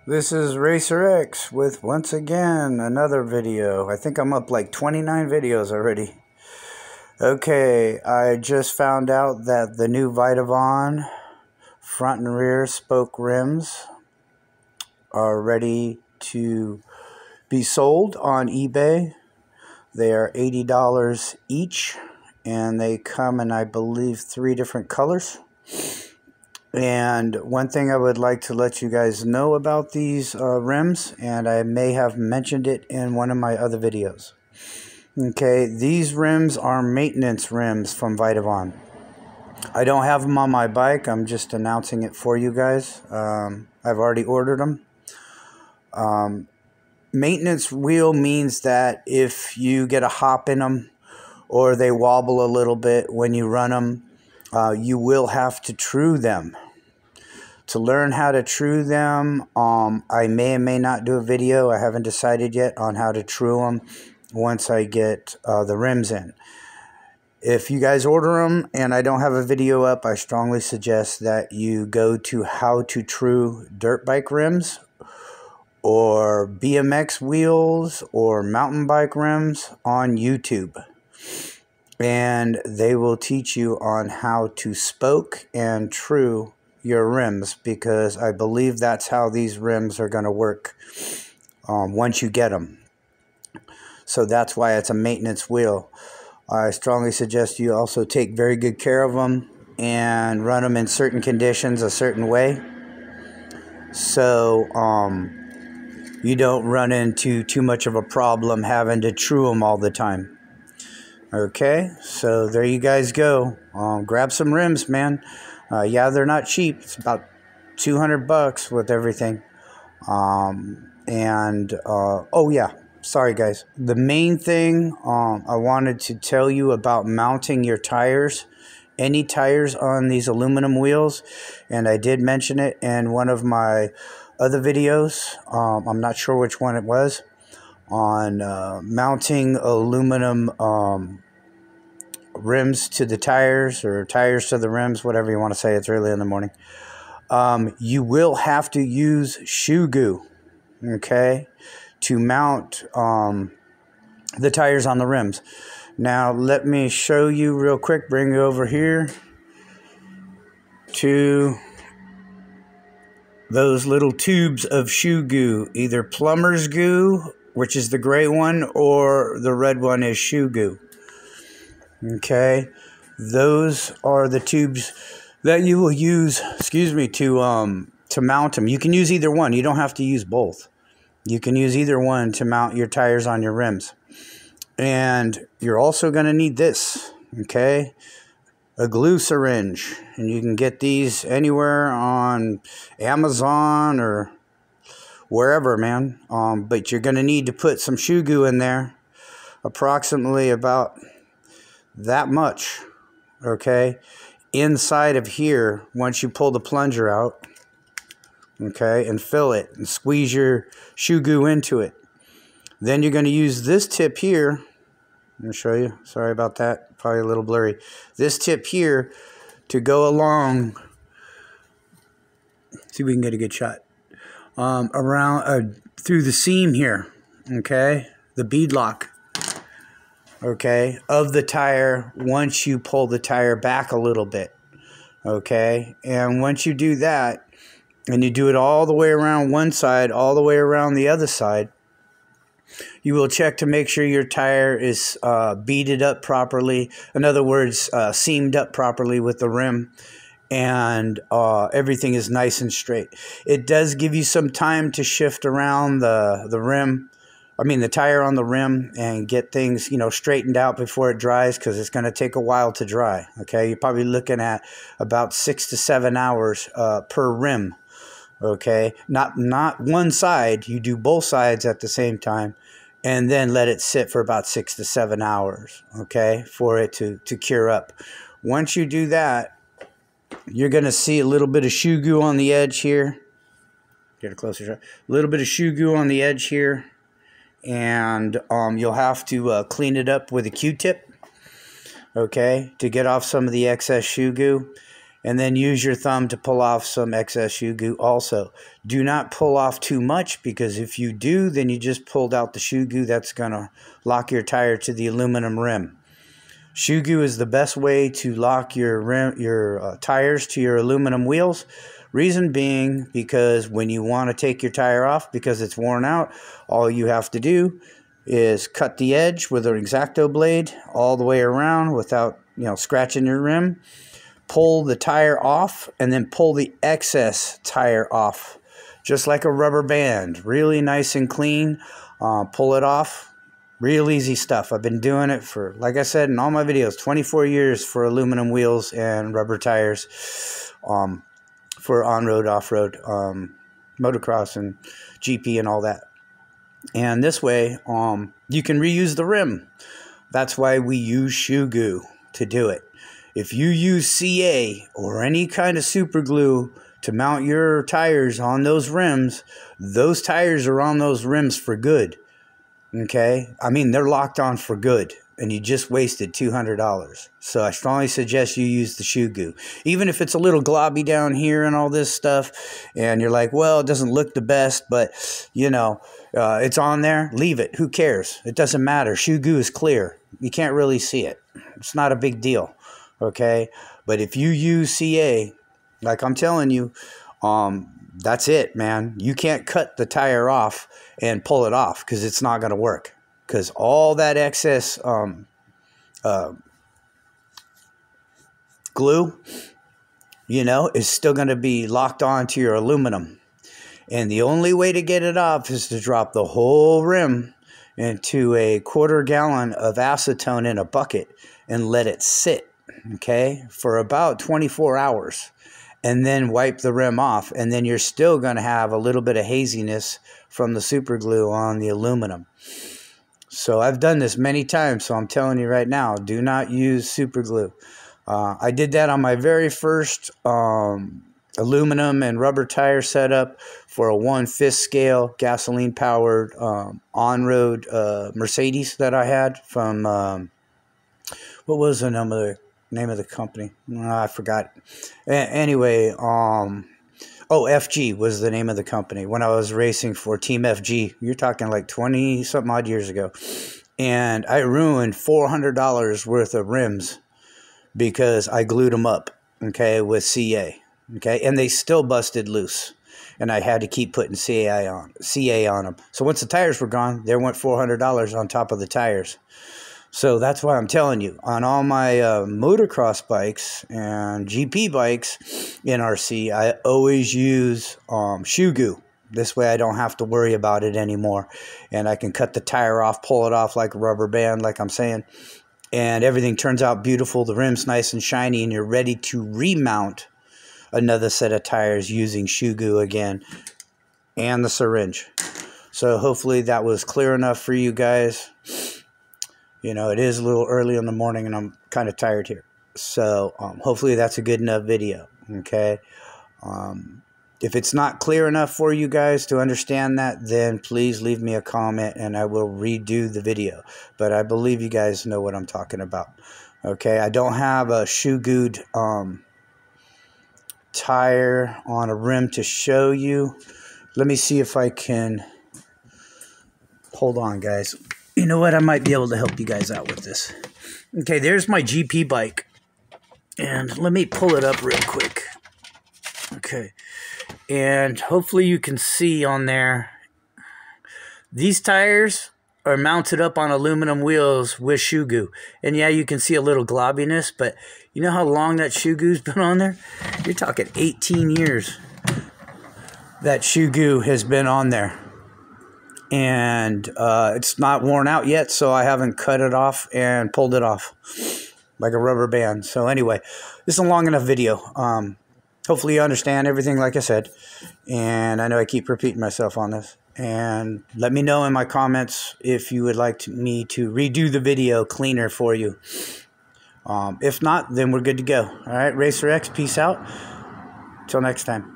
This is Racer X with once again another video. I think I'm up like 29 videos already. Okay, I just found out that the new Vitavon front and rear spoke rims are ready to be sold on eBay. They are $80 each and they come in, I believe, 3 different colors. And one thing I would like to let you guys know about these rims, and I may have mentioned it in one of my other videos. Okay, these rims are maintenance rims from Vitavon. I don't have them on my bike. I'm just announcing it for you guys. I've already ordered them. Maintenance wheel means that if you get a hop in them or they wobble a little bit when you run them, you will have to true them. To learn how to true them, I may or may not do a video. I haven't decided yet on how to true them once I get the rims in. If you guys order them and I don't have a video up, I strongly suggest that you go to How to True Dirt Bike Rims or BMX wheels or mountain bike rims on YouTube. And they will teach you on how to spoke and true your rims, because I believe that's how these rims are going to work once you get them. So that's why it's a maintenance wheel. I strongly suggest you also take very good care of them and run them in certain conditions a certain way, so you don't run into too much of a problem having to true them all the time. Okay, so there you guys go. Grab some rims, man. Yeah, they're not cheap. It's about $200 with everything. Oh yeah, sorry guys. The main thing I wanted to tell you about mounting your tires, any tires on these aluminum wheels, and I did mention it in one of my other videos. I'm not sure which one it was, on mounting aluminum rims to the tires, or tires to the rims, whatever you want to say. It's early in the morning. You will have to use shoe goo, okay, to mount the tires on the rims. Now let me show you real quick. Bring you over here to those little tubes of shoe goo, either plumber's goo, which is the gray one, or the red one is shoe goo. Okay, those are the tubes that you will use, to mount them. You can use either one. You don't have to use both. You can use either one to mount your tires on your rims. And you're also going to need this, okay, a glue syringe. And you can get these anywhere on Amazon or wherever, man. But you're going to need to put some shoe goo in there, approximately about that much, okay, inside of here. Once you pull the plunger out, okay, and fill it and squeeze your shoe goo into it, then you're going to use this tip here. Let me show you. Sorry about that, probably a little blurry. This tip here to go along, see if we can get a good shot, around through the seam here, okay, the bead lock, okay, of the tire once you pull the tire back a little bit, okay. And once you do that, and you do it all the way around one side, all the way around the other side, you will check to make sure your tire is beaded up properly. In other words, seamed up properly with the rim, and everything is nice and straight. It does give you some time to shift around the rim, the tire on the rim, and get things, straightened out before it dries, because it's going to take a while to dry. Okay, you're probably looking at about 6 to 7 hours per rim. Okay, not one side. You do both sides at the same time, and then let it sit for about 6 to 7 hours. Okay, for it to cure up. Once you do that, you're going to see a little bit of shoe goo on the edge here. Get a closer shot. A little bit of shoe goo on the edge here. And you'll have to clean it up with a Q-tip, okay, to get off some of the excess shoe goo. and then use your thumb to pull off some excess shoe goo also. Do not pull off too much, because if you do, then you just pulled out the shoe goo that's going to lock your tire to the aluminum rim. Shoe goo is the best way to lock your tires to your aluminum wheels. Reason being, because when you want to take your tire off because it's worn out, all you have to do is cut the edge with an X-Acto blade all the way around without, scratching your rim. Pull the tire off and then pull the excess tire off, just like a rubber band. Really nice and clean. Pull it off. Real easy stuff. I've been doing it for, like I said in all my videos, 24 years for aluminum wheels and rubber tires, for on-road, off-road, motocross and GP and all that. And this way, you can reuse the rim. That's why we use shoe goo to do it. If you use CA or any kind of super glue to mount your tires on those rims, those tires are on those rims for good. Okay? I mean, they're locked on for good, and you just wasted $200. So I strongly suggest you use the shoe goo. Even if it's a little globby down here and all this stuff, and you're like, well, it doesn't look the best, but, it's on there, leave it. Who cares? It doesn't matter. Shoe goo is clear. You can't really see it. It's not a big deal. Okay? But if you use CA, like I'm telling you, that's it, man. You can't cut the tire off and pull it off, because it's not going to work. Because all that excess glue, is still going to be locked onto your aluminum. And the only way to get it off is to drop the whole rim into a 1/4 gallon of acetone in a bucket and let it sit, okay, for about 24 hours. And then wipe the rim off, and then you're still going to have a little bit of haziness from the super glue on the aluminum. So I've done this many times, so I'm telling you right now, do not use super glue. I did that on my very first aluminum and rubber tire setup for a 1/5 scale gasoline powered on-road Mercedes that I had from what was the name of the company? I forgot. Anyway, FG was the name of the company when I was racing for Team FG. You're talking like 20 something odd years ago. And I ruined $400 worth of rims because I glued them up, okay, with CA, okay, and they still busted loose. And I had to keep putting CA on them. So once the tires were gone, there went $400 on top of the tires. So that's why I'm telling you, on all my motocross bikes and GP bikes in RC, I always use shoe goo. This way I don't have to worry about it anymore. And I can cut the tire off, pull it off like a rubber band, like I'm saying. And everything turns out beautiful. The rim's nice and shiny, and you're ready to remount another set of tires using shoe goo again and the syringe. So hopefully that was clear enough for you guys. It is a little early in the morning, and I'm kind of tired here. So hopefully that's a good enough video, okay? If it's not clear enough for you guys to understand that, then please leave me a comment, and I will redo the video. But I believe you guys know what I'm talking about, okay? I don't have a shoe gooed tire on a rim to show you. Let me see if I can... Hold on, guys. You know what? I might be able to help you guys out with this. Okay, there's my GP bike. And let me pull it up real quick. Okay. And hopefully you can see on there. These tires are mounted up on aluminum wheels with shoe goo. And yeah, you can see a little globbiness, but you know how long that shoe goo's been on there? You're talking 18 years that shoe goo has been on there. And it's not worn out yet, so I haven't cut it off and pulled it off like a rubber band. So anyway, this is a long enough video. Hopefully you understand everything like I said. And I know I keep repeating myself on this. And let me know in my comments if you would like me to redo the video cleaner for you. If not, then we're good to go. All right, Racer X, peace out. Till next time.